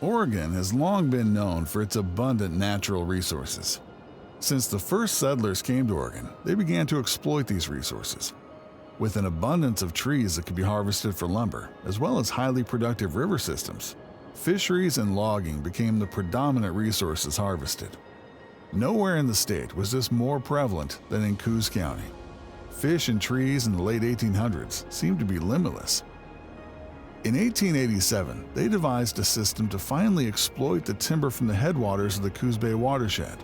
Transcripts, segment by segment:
Oregon has long been known for its abundant natural resources. Since the first settlers came to Oregon, they began to exploit these resources. With an abundance of trees that could be harvested for lumber, as well as highly productive river systems, fisheries and logging became the predominant resources harvested. Nowhere in the state was this more prevalent than in Coos County. Fish and trees in the late 1800s seemed to be limitless. In 1887, they devised a system to finally exploit the timber from the headwaters of the Coos Bay watershed.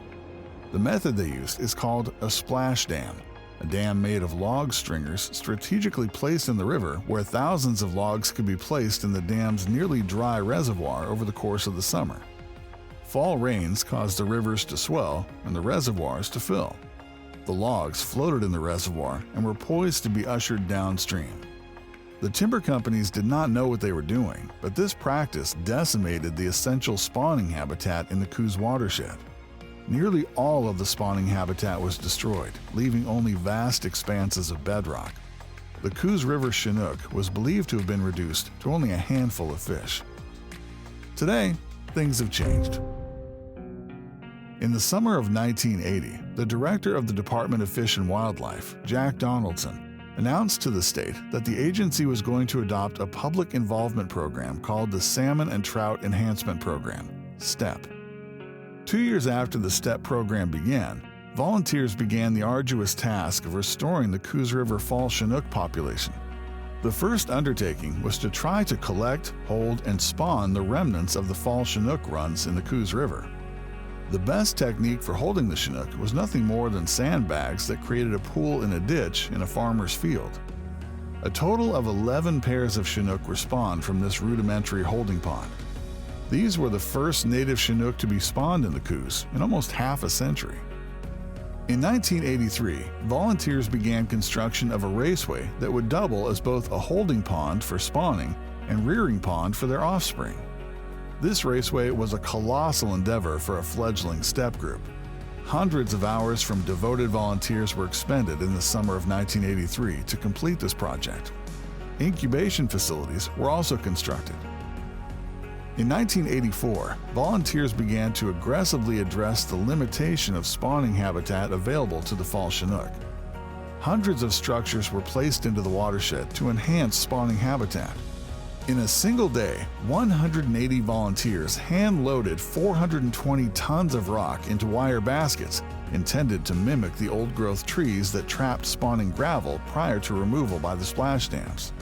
The method they used is called a splash dam, a dam made of log stringers strategically placed in the river where thousands of logs could be placed in the dam's nearly dry reservoir over the course of the summer. Fall rains caused the rivers to swell and the reservoirs to fill. The logs floated in the reservoir and were poised to be ushered downstream. The timber companies did not know what they were doing, but this practice decimated the essential spawning habitat in the Coos watershed. Nearly all of the spawning habitat was destroyed, leaving only vast expanses of bedrock. The Coos River Chinook was believed to have been reduced to only a handful of fish. Today, things have changed. In the summer of 1980, the director of the Department of Fish and Wildlife, Jack Donaldson, announced to the state that the agency was going to adopt a public involvement program called the Salmon and Trout Enhancement Program, STEP. 2 years after the STEP program began, volunteers began the arduous task of restoring the Coos River fall Chinook population. The first undertaking was to try to collect, hold, and spawn the remnants of the fall Chinook runs in the Coos River. The best technique for holding the Chinook was nothing more than sandbags that created a pool in a ditch in a farmer's field. A total of 11 pairs of Chinook were spawned from this rudimentary holding pond. These were the first native Chinook to be spawned in the Coos in almost half a century. In 1983, volunteers began construction of a raceway that would double as both a holding pond for spawning and rearing pond for their offspring. This raceway was a colossal endeavor for a fledgling STEP group. Hundreds of hours from devoted volunteers were expended in the summer of 1983 to complete this project. Incubation facilities were also constructed. In 1984, volunteers began to aggressively address the limitation of spawning habitat available to the fall Chinook. Hundreds of structures were placed into the watershed to enhance spawning habitat. In a single day, 180 volunteers hand-loaded 420 tons of rock into wire baskets intended to mimic the old-growth trees that trapped spawning gravel prior to removal by the splash dams.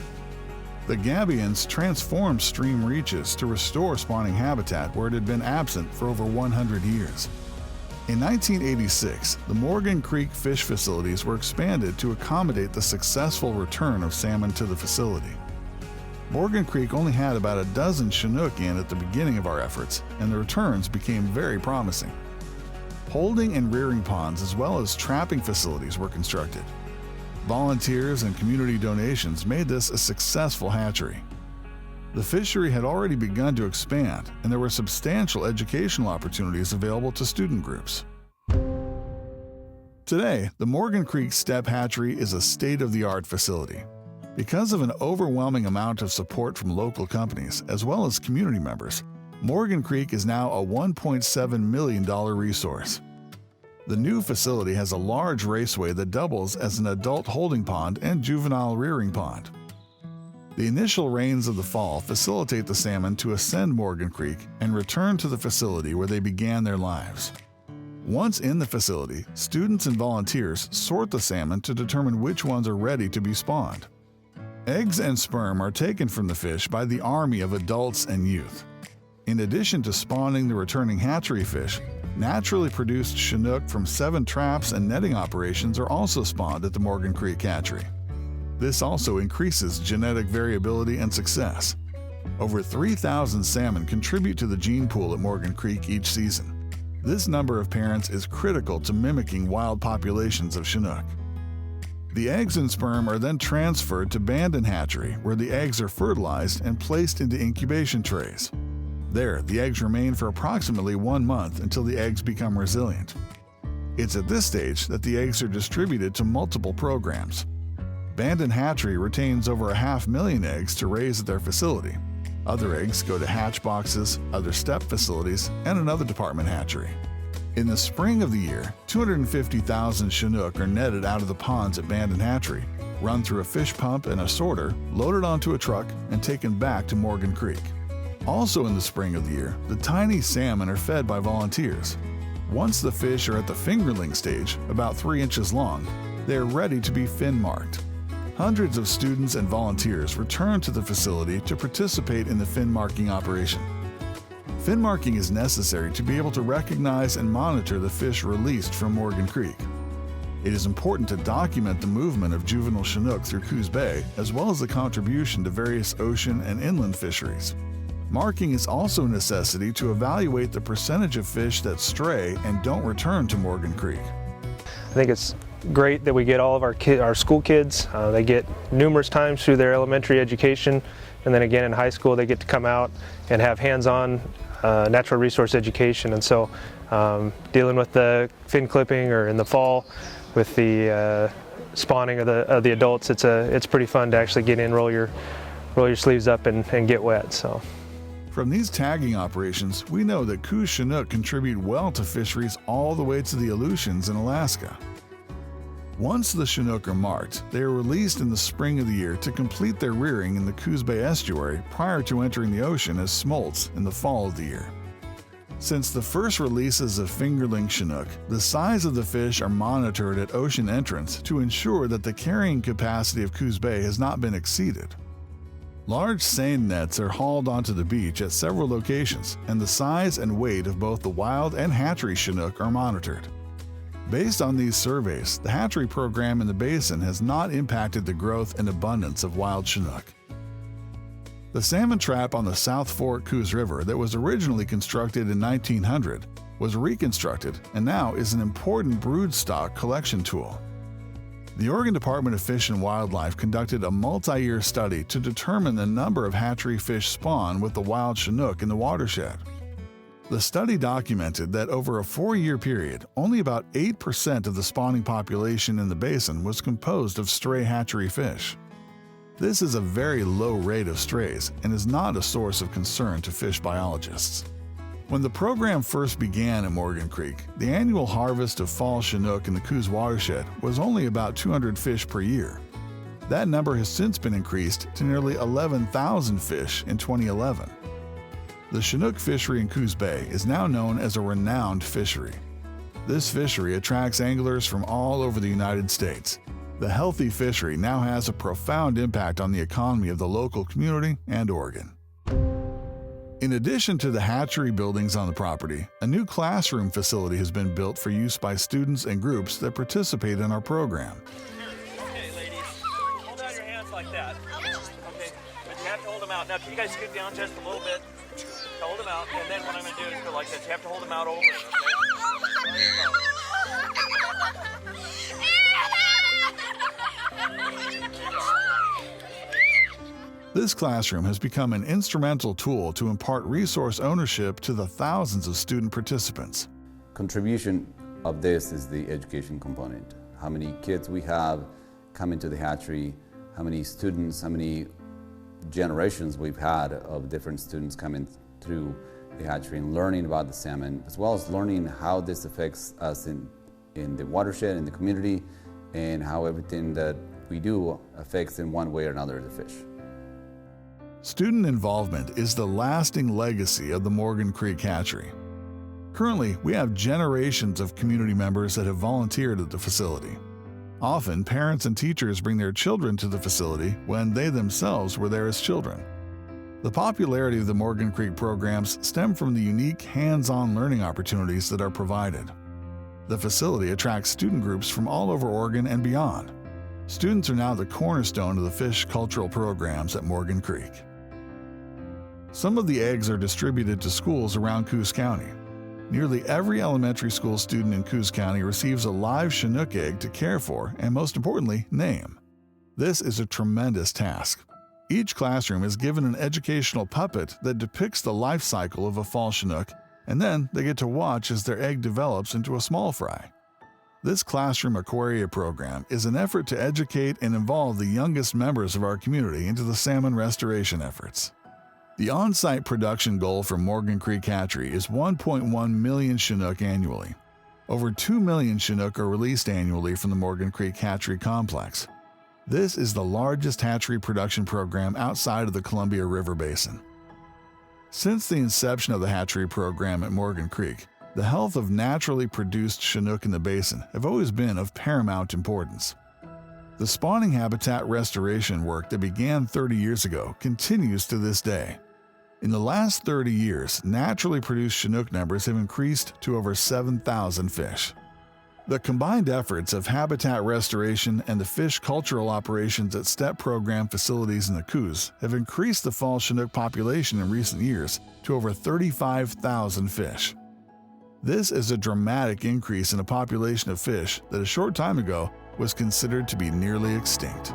The Gabions transformed stream reaches to restore spawning habitat where it had been absent for over 100 years. In 1986, the Morgan Creek fish facilities were expanded to accommodate the successful return of salmon to the facility. Morgan Creek only had about a dozen Chinook in at the beginning of our efforts, and the returns became very promising. Holding and rearing ponds as well as trapping facilities were constructed. Volunteers and community donations made this a successful hatchery. The fishery had already begun to expand, and there were substantial educational opportunities available to student groups. Today, the Morgan Creek STEP Hatchery is a state-of-the-art facility. Because of an overwhelming amount of support from local companies as well as community members, Morgan Creek is now a $1.7 million resource. The new facility has a large raceway that doubles as an adult holding pond and juvenile rearing pond. The initial rains of the fall facilitate the salmon to ascend Morgan Creek and return to the facility where they began their lives. Once in the facility, students and volunteers sort the salmon to determine which ones are ready to be spawned. Eggs and sperm are taken from the fish by the army of adults and youth. In addition to spawning the returning hatchery fish, naturally produced Chinook from 7 traps and netting operations are also spawned at the Morgan Creek Hatchery. This also increases genetic variability and success. Over 3,000 salmon contribute to the gene pool at Morgan Creek each season. This number of parents is critical to mimicking wild populations of Chinook. The eggs and sperm are then transferred to Bandon Hatchery, where the eggs are fertilized and placed into incubation trays. There, the eggs remain for approximately 1 month until the eggs become resilient. It's at this stage that the eggs are distributed to multiple programs. Bandon Hatchery retains over 500,000 eggs to raise at their facility. Other eggs go to hatch boxes, other STEP facilities, and another department hatchery. In the spring of the year, 250,000 Chinook are netted out of the ponds at Bandon Hatchery, run through a fish pump and a sorter, loaded onto a truck, and taken back to Morgan Creek. Also in the spring of the year, the tiny salmon are fed by volunteers. Once the fish are at the fingerling stage, about 3 inches long, they are ready to be fin marked. Hundreds of students and volunteers return to the facility to participate in the fin marking operation. Fin marking is necessary to be able to recognize and monitor the fish released from Morgan Creek. It is important to document the movement of juvenile Chinook through Coos Bay, as well as the contribution to various ocean and inland fisheries. Marking is also a necessity to evaluate the percentage of fish that stray and don't return to Morgan Creek. I think it's great that we get all of our school kids. They get numerous times through their elementary education, and then again in high school they get to come out and have hands-on natural resource education. And so dealing with the fin clipping or in the fall with the spawning of the adults, it's pretty fun to actually get in, roll your sleeves up and get wet. So. From these tagging operations, we know that Coos Chinook contribute well to fisheries all the way to the Aleutians in Alaska. Once the Chinook are marked, they are released in the spring of the year to complete their rearing in the Coos Bay estuary prior to entering the ocean as smolts in the fall of the year. Since the first releases of fingerling Chinook, the size of the fish are monitored at ocean entrance to ensure that the carrying capacity of Coos Bay has not been exceeded. Large seine nets are hauled onto the beach at several locations, and the size and weight of both the wild and hatchery Chinook are monitored. Based on these surveys, the hatchery program in the basin has not impacted the growth and abundance of wild Chinook. The salmon trap on the South Fork Coos River that was originally constructed in 1900 was reconstructed and now is an important broodstock collection tool. The Oregon Department of Fish and Wildlife conducted a multi-year study to determine the number of hatchery fish spawn with the wild Chinook in the watershed. The study documented that over a 4-year period, only about 8% of the spawning population in the basin was composed of stray hatchery fish. This is a very low rate of strays and is not a source of concern to fish biologists. When the program first began at Morgan Creek, the annual harvest of fall Chinook in the Coos watershed was only about 200 fish per year. That number has since been increased to nearly 11,000 fish in 2011. The Chinook fishery in Coos Bay is now known as a renowned fishery. This fishery attracts anglers from all over the United States. The healthy fishery now has a profound impact on the economy of the local community and Oregon. In addition to the hatchery buildings on the property, a new classroom facility has been built for use by students and groups that participate in our program. Okay, ladies, hold out your hands like that. Okay, but you have to hold them out. Now, can you guys scoot down just a little bit? Hold them out, and then what I'm going to do is go like this. You have to hold them out over. Okay? There you go. This classroom has become an instrumental tool to impart resource ownership to the thousands of student participants. Contribution of this is the education component. How many kids we have come into the hatchery, how many students, how many generations we've had of different students coming through the hatchery and learning about the salmon, as well as learning how this affects us in the watershed, in the community, and how everything that we do affects in one way or another the fish. Student involvement is the lasting legacy of the Morgan Creek Hatchery. Currently, we have generations of community members that have volunteered at the facility. Often, parents and teachers bring their children to the facility when they themselves were there as children. The popularity of the Morgan Creek programs stem from the unique hands-on learning opportunities that are provided. The facility attracts student groups from all over Oregon and beyond. Students are now the cornerstone of the fish cultural programs at Morgan Creek. Some of the eggs are distributed to schools around Coos County. Nearly every elementary school student in Coos County receives a live Chinook egg to care for and, most importantly, name. This is a tremendous task. Each classroom is given an educational puppet that depicts the life cycle of a fall Chinook, and then they get to watch as their egg develops into a small fry. This Classroom Aquaria program is an effort to educate and involve the youngest members of our community into the salmon restoration efforts. The on-site production goal for Morgan Creek Hatchery is 1.1 million Chinook annually. Over 2 million Chinook are released annually from the Morgan Creek Hatchery complex. This is the largest hatchery production program outside of the Columbia River Basin. Since the inception of the hatchery program at Morgan Creek, the health of naturally produced Chinook in the basin have always been of paramount importance. The spawning habitat restoration work that began 30 years ago continues to this day. In the last 30 years, naturally produced Chinook numbers have increased to over 7,000 fish. The combined efforts of habitat restoration and the fish cultural operations at STEP program facilities in the Coos have increased the fall Chinook population in recent years to over 35,000 fish. This is a dramatic increase in a population of fish that a short time ago was considered to be nearly extinct.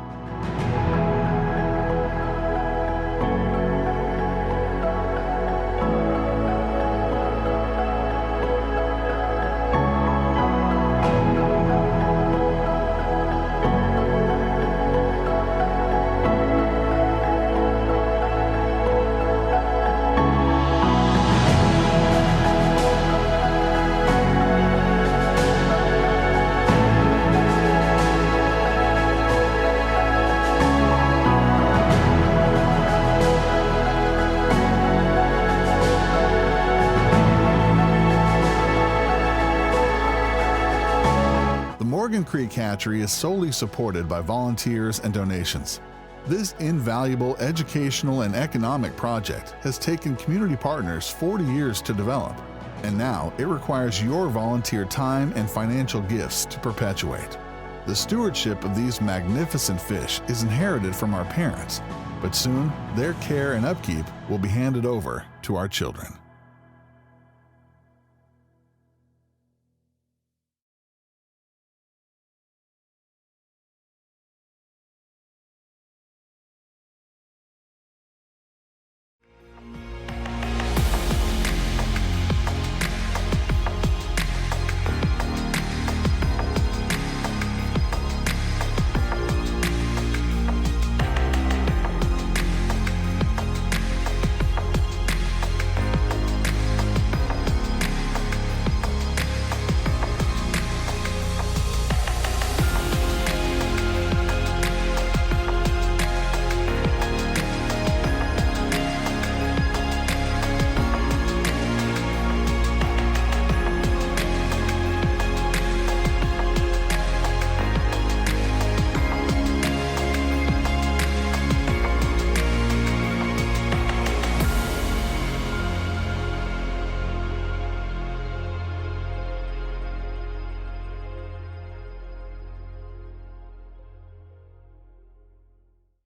Morgan Creek Hatchery is solely supported by volunteers and donations. This invaluable educational and economic project has taken community partners 40 years to develop, and now it requires your volunteer time and financial gifts to perpetuate. The stewardship of these magnificent fish is inherited from our parents, but soon their care and upkeep will be handed over to our children.